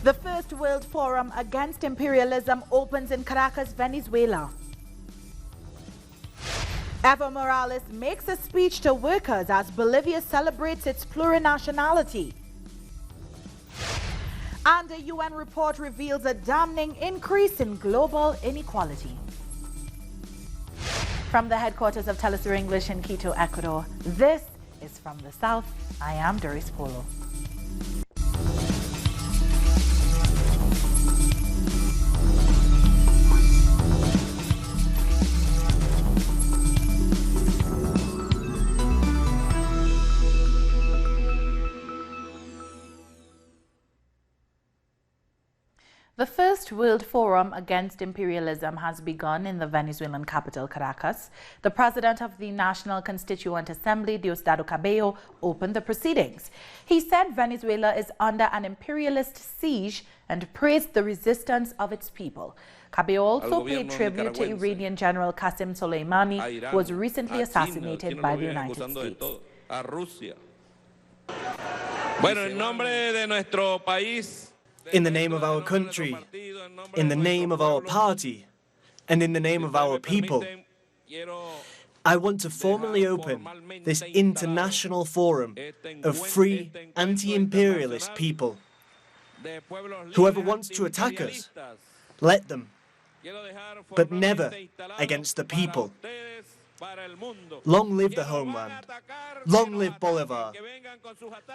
The First World Forum Against Imperialism opens in Caracas, Venezuela. Evo Morales makes a speech to workers as Bolivia celebrates its plurinationality. And a UN report reveals a damning increase in global inequality. From the headquarters of Telesur English in Quito, Ecuador, this is From the South. I am Doris Polo. The First World Forum Against Imperialism has begun in the Venezuelan capital, Caracas. The president of the National Constituent Assembly, Diosdado Cabello, opened the proceedings. He said Venezuela is under an imperialist siege and praised the resistance of its people. Cabello also paid tribute to Iranian General Qasem Soleimani, who was recently assassinated by the United States. Bueno, en nombre de nuestro país, in the name of our country, in the name of our party, and in the name of our people, I want to formally open this international forum of free, anti-imperialist people. Whoever wants to attack us, let them, but never against the people. Long live the homeland. Long live Bolivar.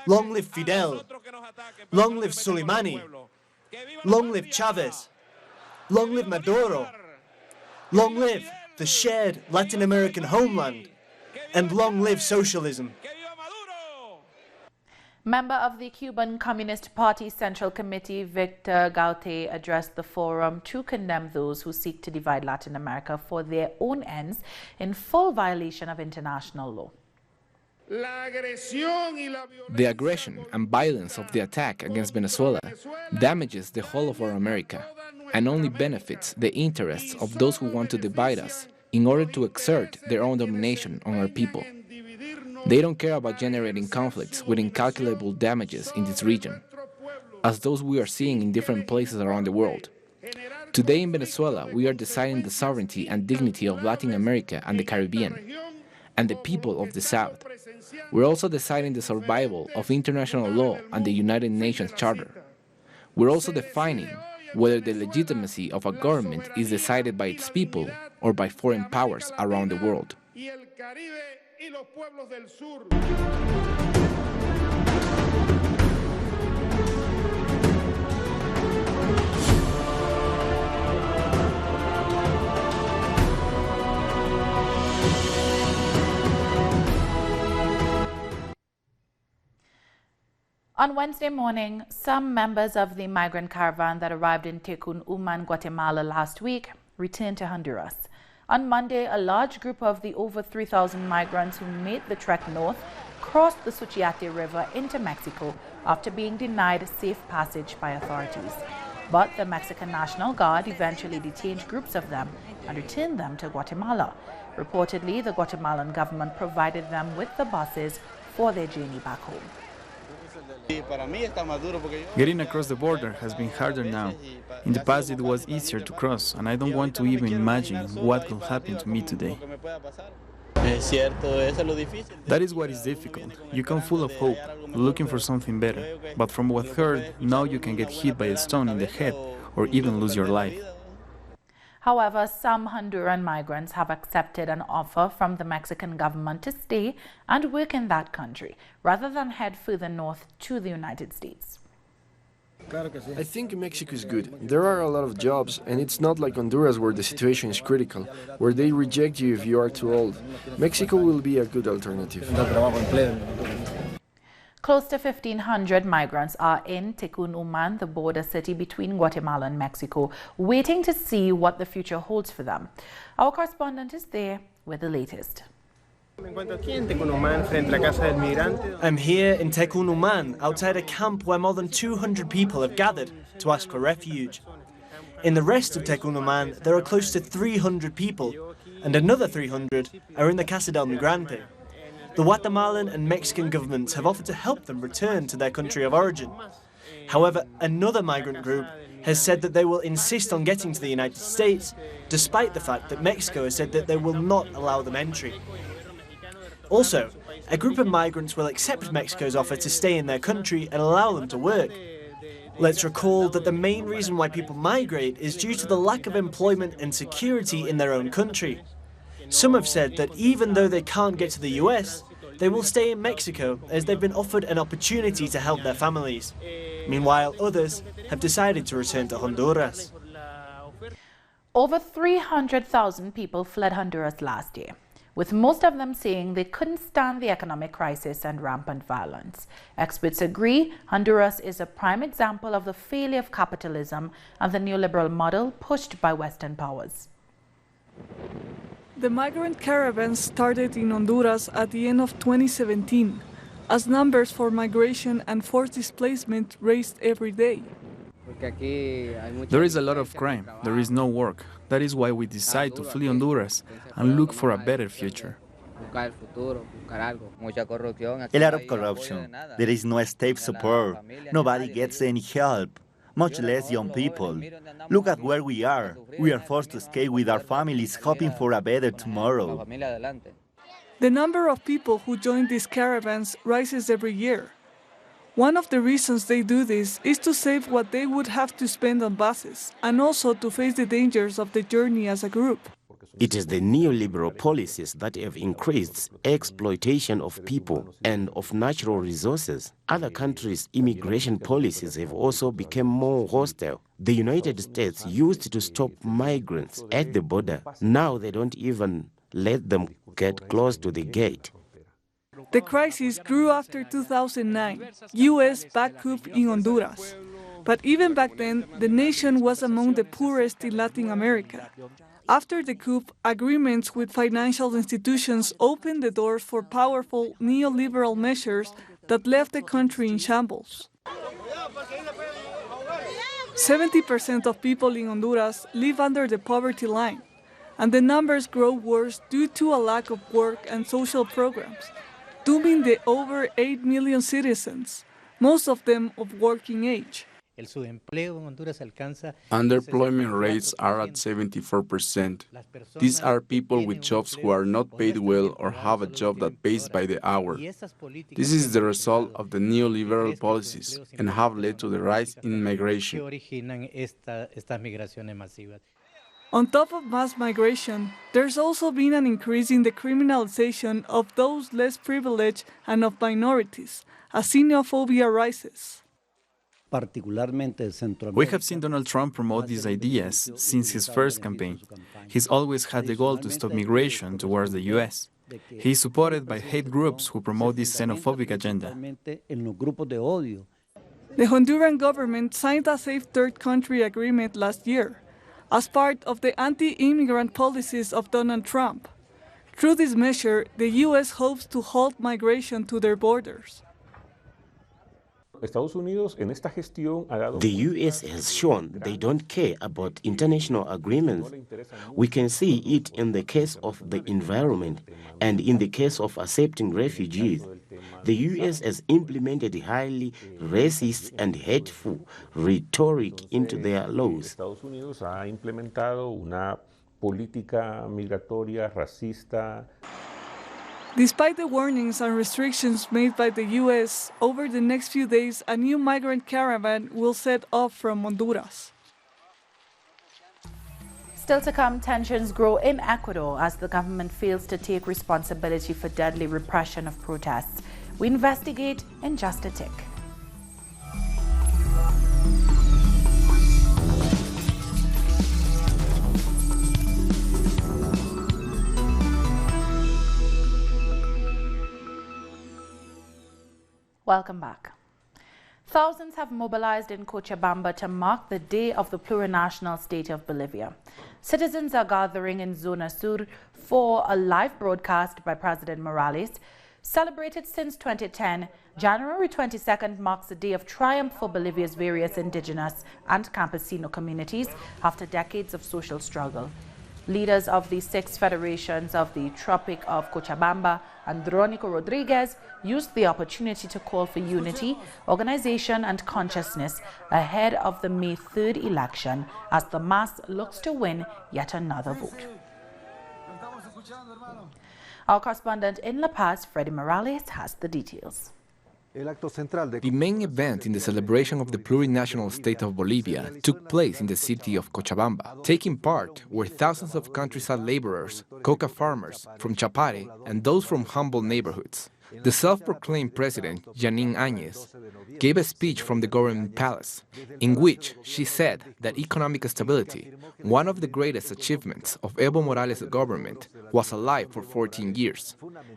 Long live Fidel. Long live Soleimani. Long live Chavez. Long live Maduro. Long live the shared Latin American homeland. And long live socialism. Member of the Cuban Communist Party Central Committee, Victor Gaute, addressed the forum to condemn those who seek to divide Latin America for their own ends in full violation of international law. The aggression and violence of the attack against Venezuela damages the whole of our America and only benefits the interests of those who want to divide us in order to exert their own domination on our people. They don't care about generating conflicts with incalculable damages in this region, as those we are seeing in different places around the world. Today in Venezuela, we are deciding the sovereignty and dignity of Latin America and the Caribbean, and the people of the South. We're also deciding the survival of international law and the United Nations Charter. We're also defining whether the legitimacy of a government is decided by its people or by foreign powers around the world. Y los pueblos del sur. On Wednesday morning, some members of the migrant caravan that arrived in Tecún, Guatemala last week returned to Honduras. On Monday, a large group of the over 3,000 migrants who made the trek north crossed the Suchiate River into Mexico after being denied safe passage by authorities. But the Mexican National Guard eventually detained groups of them and returned them to Guatemala. Reportedly, the Guatemalan government provided them with the buses for their journey back home. Getting across the border has been harder now. In the past it was easier to cross, and I don't want to even imagine what could happen to me today. That is what is difficult. You come full of hope, looking for something better. But from what I've heard, now you can get hit by a stone in the head or even lose your life. However, some Honduran migrants have accepted an offer from the Mexican government to stay and work in that country, rather than head further north to the United States. I think Mexico is good. There are a lot of jobs, and it's not like Honduras where the situation is critical, where they reject you if you are too old. Mexico will be a good alternative. Close to 1,500 migrants are in Tecún, the border city between Guatemala and Mexico, waiting to see what the future holds for them. Our correspondent is there with the latest. I'm here in Tecún, outside a camp where more than 200 people have gathered to ask for refuge. In the rest of Tecún, there are close to 300 people, and another 300 are in the Casa del Migrante. The Guatemalan and Mexican governments have offered to help them return to their country of origin. However, another migrant group has said that they will insist on getting to the United States, despite the fact that Mexico has said that they will not allow them entry. Also, a group of migrants will accept Mexico's offer to stay in their country and allow them to work. Let's recall that the main reason why people migrate is due to the lack of employment and security in their own country. Some have said that even though they can't get to the US, they will stay in Mexico as they've been offered an opportunity to help their families. Meanwhile, others have decided to return to Honduras. Over 300,000 people fled Honduras last year, with most of them saying they couldn't stand the economic crisis and rampant violence. Experts agree Honduras is a prime example of the failure of capitalism and the neoliberal model pushed by Western powers. The migrant caravan started in Honduras at the end of 2017, as numbers for migration and forced displacement raised every day. There is a lot of crime, there is no work. That is why we decide to flee Honduras and look for a better future. A lot of corruption. There is no state support. Nobody gets any help, much less young people. Look at where we are. We are forced to escape with our families, hoping for a better tomorrow. The number of people who join these caravans rises every year. One of the reasons they do this is to save what they would have to spend on buses, and also to face the dangers of the journey as a group. It is the neoliberal policies that have increased exploitation of people and of natural resources. Other countries' immigration policies have also become more hostile. The United States used to stop migrants at the border. Now they don't even let them get close to the gate. The crisis grew after 2009, U.S. backed coup in Honduras. But even back then, the nation was among the poorest in Latin America. After the coup, agreements with financial institutions opened the doors for powerful neoliberal measures that left the country in shambles. 70% of people in Honduras live under the poverty line, and the numbers grow worse due to a lack of work and social programs, dooming the over 8 million citizens, most of them of working age. Unemployment rates are at 74%. These are people with jobs who are not paid well or have a job that pays by the hour. This is the result of the neoliberal policies and have led to the rise in migration. On top of mass migration, there's also been an increase in the criminalization of those less privileged and of minorities, as xenophobia rises. We have seen Donald Trump promote these ideas since his first campaign. He's always had the goal to stop migration towards the U.S. He is supported by hate groups who promote this xenophobic agenda. The Honduran government signed a safe third country agreement last year, as part of the anti-immigrant policies of Donald Trump. Through this measure, the U.S. hopes to halt migration to their borders. The U.S. has shown they don't care about international agreements. We can see it in the case of the environment and in the case of accepting refugees. The U.S. has implemented highly racist and hateful rhetoric into their laws. Despite the warnings and restrictions made by the U.S., over the next few days, a new migrant caravan will set off from Honduras. Still to come, tensions grow in Ecuador as the government fails to take responsibility for deadly repression of protests. We investigate in just a tick. Welcome back. Thousands have mobilized in Cochabamba to mark the day of the plurinational state of Bolivia. Citizens are gathering in Zona Sur for a live broadcast by President Morales. Celebrated since 2010, January 22nd marks a day of triumph for Bolivia's various indigenous and campesino communities after decades of social struggle. Leaders of the 6 federations of the Tropic of Cochabamba, Andrónico Rodriguez, used the opportunity to call for unity, organization and consciousness ahead of the May 3rd election as the MAS looks to win yet another vote. Our correspondent in La Paz, Freddy Morales, has the details. The main event in the celebration of the plurinational state of Bolivia took place in the city of Cochabamba. Taking part were thousands of countryside laborers, coca farmers from Chapare, and those from humble neighborhoods. The self-proclaimed president, Janine Áñez, gave a speech from the government palace, in which she said that economic stability, one of the greatest achievements of Evo Morales' government, was alive for 14 years,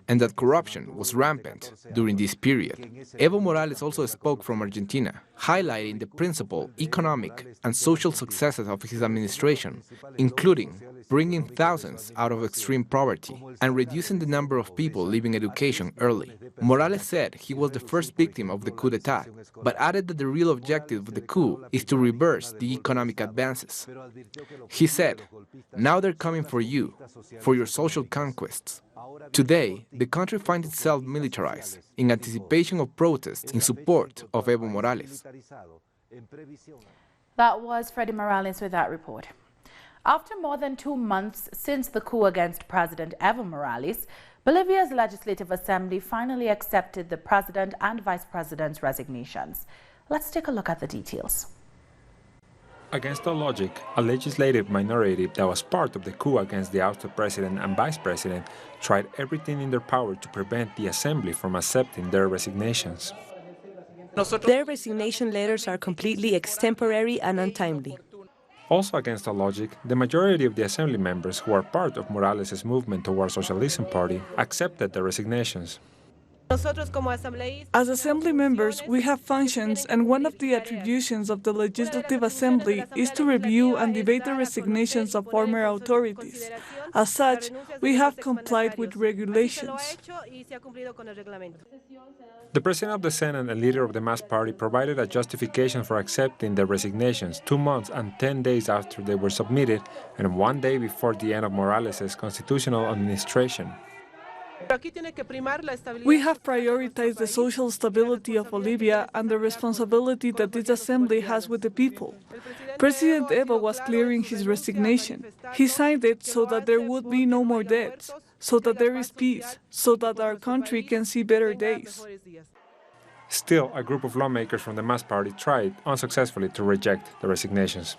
and that corruption was rampant during this period. Evo Morales also spoke from Argentina, highlighting the principal economic and social successes of his administration, including bringing thousands out of extreme poverty and reducing the number of people leaving education early. Morales said he was the first victim of the coup d'etat, but added that the real objective of the coup is to reverse the economic advances. He said, "Now they're coming for you, for your social conquests." Today, the country finds itself militarized in anticipation of protests in support of Evo Morales. That was Freddy Morales with that report. After more than 2 months since the coup against President Evo Morales, Bolivia's Legislative Assembly finally accepted the President and Vice President's resignations. Let's take a look at the details. Against all logic, a legislative minority that was part of the coup against the ousted President and Vice President tried everything in their power to prevent the Assembly from accepting their resignations. Their resignation letters are completely extemporary and untimely. Also against all logic, the majority of the Assembly members who are part of Morales' movement towards Socialism Party accepted the resignations. As Assembly members, we have functions, and one of the attributions of the Legislative Assembly is to review and debate the resignations of former authorities. As such, we have complied with regulations. The President of the Senate and leader of the MAS party provided a justification for accepting the resignations 2 months and 10 days after they were submitted and 1 day before the end of Morales' constitutional administration. We have prioritized the social stability of Bolivia and the responsibility that this assembly has with the people. President Evo was clear in his resignation. He signed it so that there would be no more deaths, so that there is peace, so that our country can see better days. Still, a group of lawmakers from the MAS party tried unsuccessfully to reject the resignations.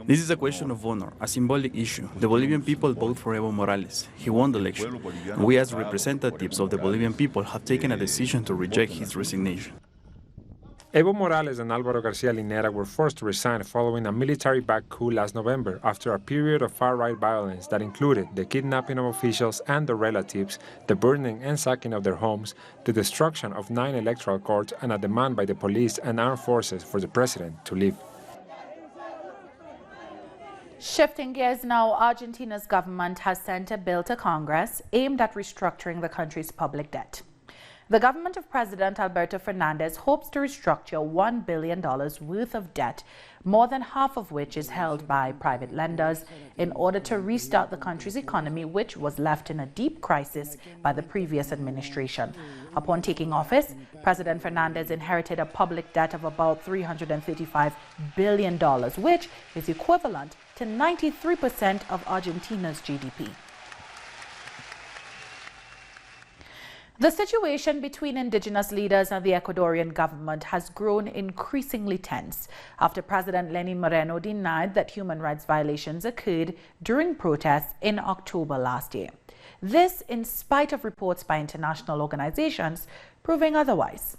This is a question of honor, a symbolic issue. The Bolivian people vote for Evo Morales. He won the election. And we as representatives of the Bolivian people have taken a decision to reject his resignation. Evo Morales and Álvaro García Linera were forced to resign following a military-backed coup last November after a period of far-right violence that included the kidnapping of officials and their relatives, the burning and sacking of their homes, the destruction of 9 electoral courts, and a demand by the police and armed forces for the president to leave. Shifting gears now, Argentina's government has sent a bill to Congress aimed at restructuring the country's public debt. The government of President Alberto Fernandez hopes to restructure $1 billion worth of debt, more than half of which is held by private lenders, in order to restart the country's economy, which was left in a deep crisis by the previous administration. Upon taking office, President Fernandez inherited a public debt of about $335 billion, which is equivalent to 93% of Argentina's GDP. The situation between indigenous leaders and the Ecuadorian government has grown increasingly tense after President Lenín Moreno denied that human rights violations occurred during protests in October last year. This in spite of reports by international organizations proving otherwise.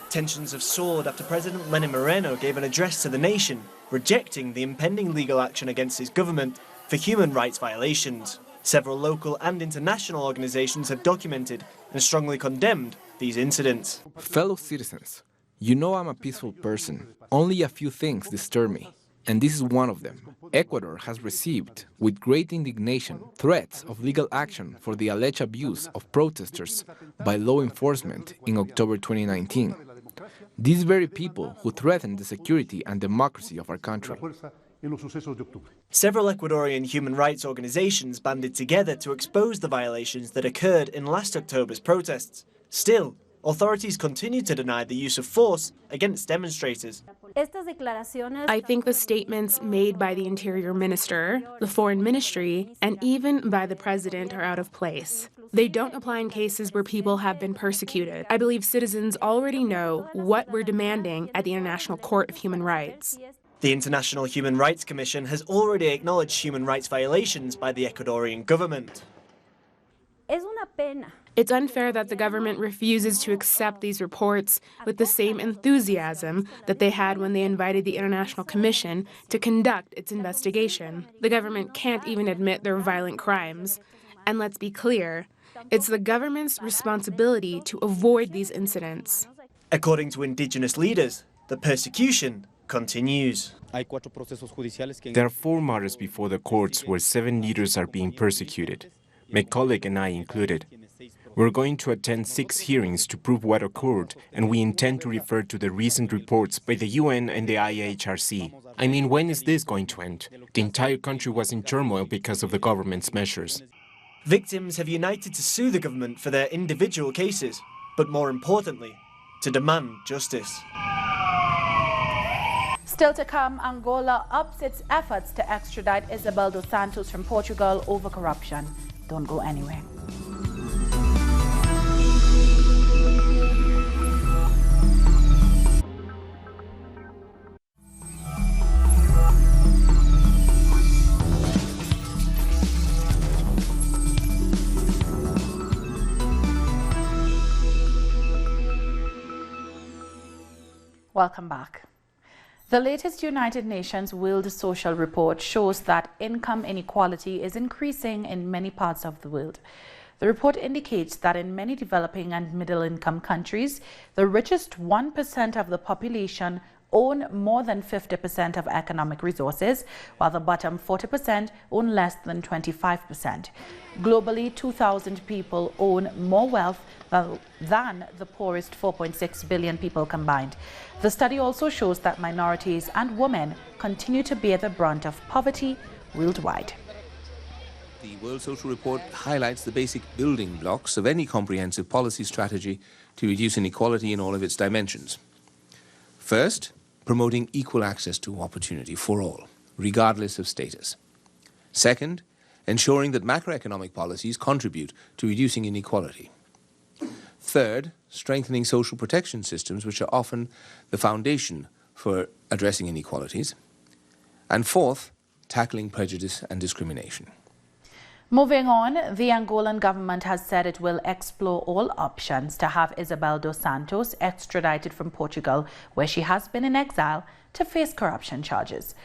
Tensions have soared after President Lenín Moreno gave an address to the nation, rejecting the impending legal action against his government for human rights violations. Several local and international organizations have documented and strongly condemned these incidents. Fellow citizens, you know I'm a peaceful person. Only a few things disturb me, and this is one of them. Ecuador has received, with great indignation, threats of legal action for the alleged abuse of protesters by law enforcement in October 2019. These very people who threaten the security and democracy of our country. Several Ecuadorian human rights organizations banded together to expose the violations that occurred in last October's protests. Still, authorities continue to deny the use of force against demonstrators. I think the statements made by the Interior Minister, the Foreign Ministry, and even by the President are out of place. They don't apply in cases where people have been persecuted. I believe citizens already know what we're demanding at the International Court of Human Rights. The International Human Rights Commission has already acknowledged human rights violations by the Ecuadorian government. It's unfair that the government refuses to accept these reports with the same enthusiasm that they had when they invited the International Commission to conduct its investigation. The government can't even admit their violent crimes. And let's be clear, it's the government's responsibility to avoid these incidents. According to Indigenous leaders, the persecution continues. There are 4 matters before the courts where 7 leaders are being persecuted, my colleague and I included. We're going to attend 6 hearings to prove what occurred, and we intend to refer to the recent reports by the UN and the IHRC. I mean, when is this going to end? The entire country was in turmoil because of the government's measures. Victims have united to sue the government for their individual cases, but more importantly, to demand justice. Still to come, Angola ups its efforts to extradite Isabela dos Santos from Portugal over corruption. Don't go anywhere. Welcome back. The latest United Nations World Social Report shows that income inequality is increasing in many parts of the world. The report indicates that in many developing and middle-income countries, the richest 1% of the population own more than 50% of economic resources, while the bottom 40% own less than 25%. Globally, 2,000 people own more wealth than the poorest 4.6 billion people combined. The study also shows that minorities and women continue to bear the brunt of poverty worldwide. The World Social Report highlights the basic building blocks of any comprehensive policy strategy to reduce inequality in all of its dimensions. First, promoting equal access to opportunity for all, regardless of status. Second, ensuring that macroeconomic policies contribute to reducing inequality. Third, strengthening social protection systems, which are often the foundation for addressing inequalities. And fourth, tackling prejudice and discrimination. Moving on, the Angolan government has said it will explore all options to have Isabela dos Santos extradited from Portugal, where she has been in exile, to face corruption charges.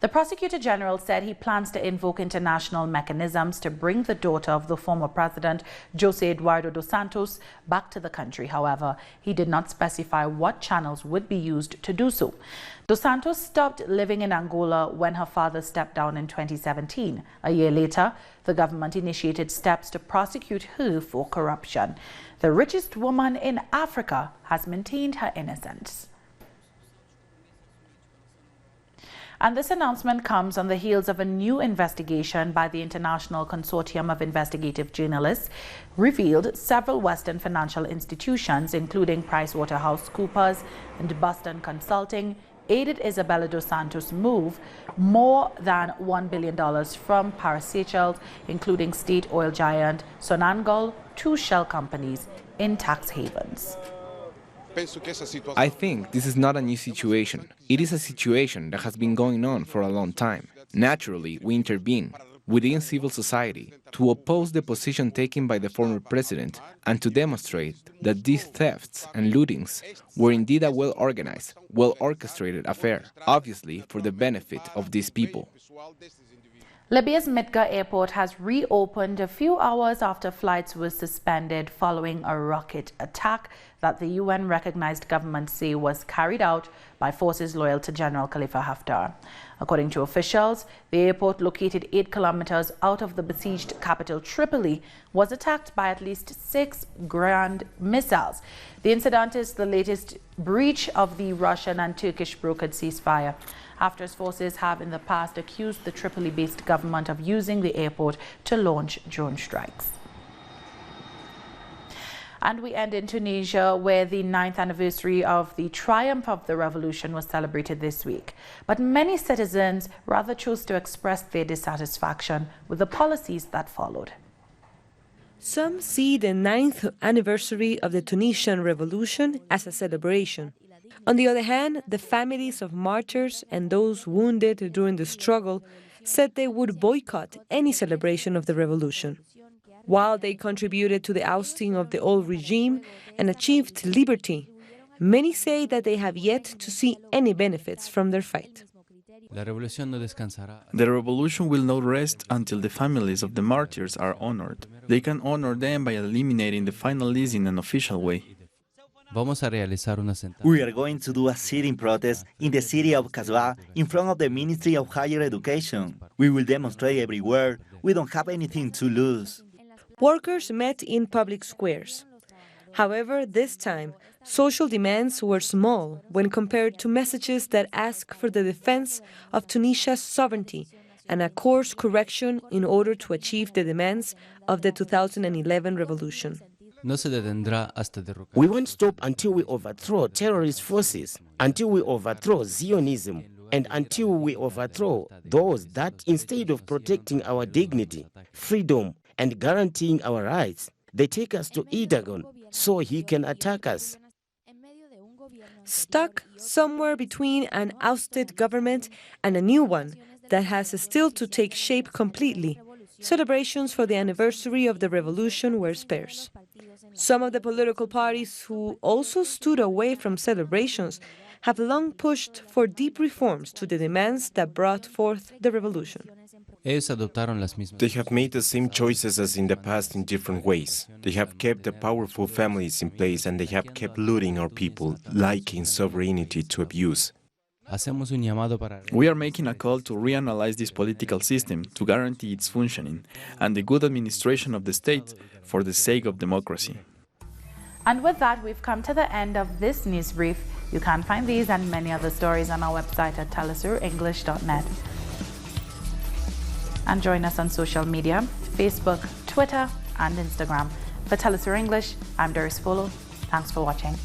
The Prosecutor General said he plans to invoke international mechanisms to bring the daughter of the former president, José Eduardo dos Santos, back to the country. However, he did not specify what channels would be used to do so. Dos Santos stopped living in Angola when her father stepped down in 2017. A year later, the government initiated steps to prosecute her for corruption. The richest woman in Africa has maintained her innocence. And this announcement comes on the heels of a new investigation by the International Consortium of Investigative Journalists revealed several Western financial institutions, including PricewaterhouseCoopers and Boston Consulting, aided Isabela dos Santos' move more than $1 billion from Paris, Seychelles, including state oil giant Sonangol, to shell companies in tax havens. I think this is not a new situation. It is a situation that has been going on for a long time. Naturally, we intervene within civil society to oppose the position taken by the former president and to demonstrate that these thefts and lootings were indeed a well-organized, well-orchestrated affair, obviously for the benefit of these people. Libya's Mitga airport has reopened a few hours after flights were suspended following a rocket attack that the UN-recognized government say was carried out by forces loyal to General Khalifa Haftar. According to officials, the airport, located 8 kilometers out of the besieged capital Tripoli, was attacked by at least 6 Grand missiles. The incident is the latest breach of the Russian and Turkish brokered ceasefire. Haftar's forces have in the past accused the Tripoli-based government of using the airport to launch drone strikes. And we end in Tunisia, where the 9th anniversary of the triumph of the revolution was celebrated this week. But many citizens rather chose to express their dissatisfaction with the policies that followed. Some see the 9th anniversary of the Tunisian revolution as a celebration. On the other hand, the families of martyrs and those wounded during the struggle said they would boycott any celebration of the revolution. While they contributed to the ousting of the old regime and achieved liberty, many say that they have yet to see any benefits from their fight. The revolution will not rest until the families of the martyrs are honored. They can honor them by eliminating the final list in an official way. We are going to do a sitting protest in the city of Caravan in front of the Ministry of Higher Education. We will demonstrate everywhere. We don't have anything to lose. Workers met in public squares. However, this time, social demands were small when compared to messages that ask for the defense of Tunisia's sovereignty and a course correction in order to achieve the demands of the 2011 revolution. We won't stop until we overthrow terrorist forces, until we overthrow Zionism, and until we overthrow those that, instead of protecting our dignity, freedom, and guaranteeing our rights, they take us to Erdogan so he can attack us. Stuck somewhere between an ousted government and a new one that has still to take shape completely, celebrations for the anniversary of the revolution were sparse. Some of the political parties who also stood away from celebrations have long pushed for deep reforms to the demands that brought forth the revolution. They have made the same choices as in the past in different ways. They have kept the powerful families in place and they have kept looting our people, liking sovereignty to abuse. We are making a call to reanalyze this political system to guarantee its functioning and the good administration of the state for the sake of democracy. And with that, we've come to the end of this news brief. You can find these and many other stories on our website at telesurenglish.net. And join us on social media, Facebook, Twitter, and Instagram. For Telesur English, I'm Doris Follow. Thanks for watching.